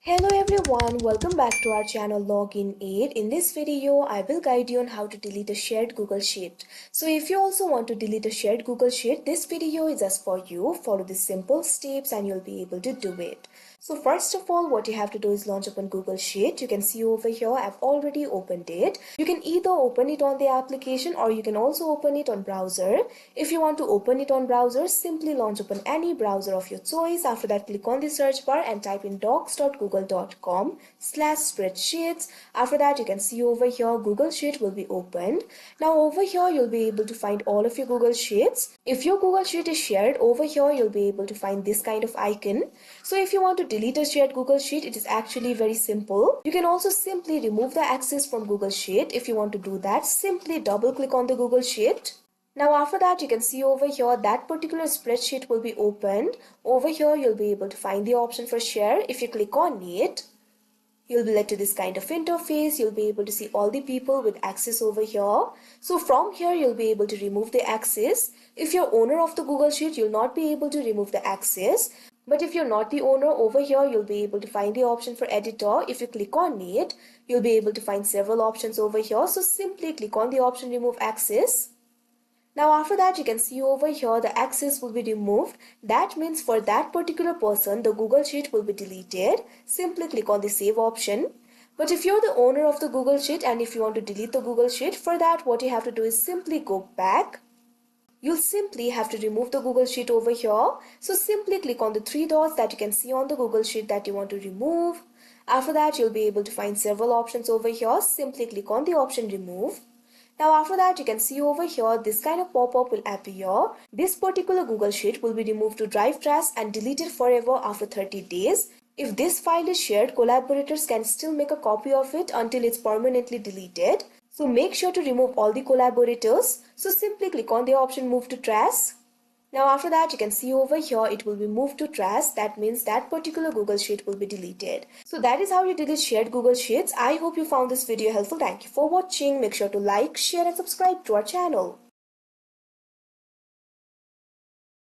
Hello everyone, welcome back to our channel Login Aid. In this video, I will guide you on how to delete a shared Google Sheet. So if you also want to delete a shared Google Sheet, this video is just for you. Follow the simple steps and you'll be able to do it. So first of all, what you have to do is launch open Google Sheet. You can see over here, I've already opened it. You can either open it on the application or you can also open it on browser. If you want to open it on browser, simply launch open any browser of your choice. After that, click on the search bar and type in docs.google.com/spreadsheets. After that, you can see over here, Google Sheet will be opened. Now over here, you'll be able to find all of your Google Sheets. If your Google Sheet is shared, over here, you'll be able to find this kind of icon. So if you want to delete a shared Google Sheet, it is actually very simple. You can also simply remove the access from Google Sheet. If you want to do that, simply double click on the Google Sheet. Now after that, you can see over here that particular spreadsheet will be opened. Over here, you'll be able to find the option for share. If you click on it, you'll be led to this kind of interface. You'll be able to see all the people with access over here. So from here, you'll be able to remove the access. If you're owner of the Google Sheet, you'll not be able to remove the access. But if you're not the owner, over here, you'll be able to find the option for editor. If you click on it, you'll be able to find several options over here. So simply click on the option remove access. Now after that, you can see over here the access will be removed. That means for that particular person, the Google Sheet will be deleted. Simply click on the save option. But if you're the owner of the Google Sheet and if you want to delete the Google Sheet, for that what you have to do is simply go back. You'll simply have to remove the Google Sheet over here. So simply click on the three dots that you can see on the Google Sheet that you want to remove. After that, you'll be able to find several options over here. Simply click on the option remove. Now after that, you can see over here this kind of pop-up will appear. This particular Google Sheet will be removed to drive trash and deleted forever after 30 days. If this file is shared, collaborators can still make a copy of it until it's permanently deleted. So make sure to remove all the collaborators. So simply click on the option move to trash. Now after that, you can see over here it will be moved to trash. That means that particular Google Sheet will be deleted. So that is how you delete shared Google Sheets. I hope you found this video helpful. Thank you for watching. Make sure to like, share and subscribe to our channel.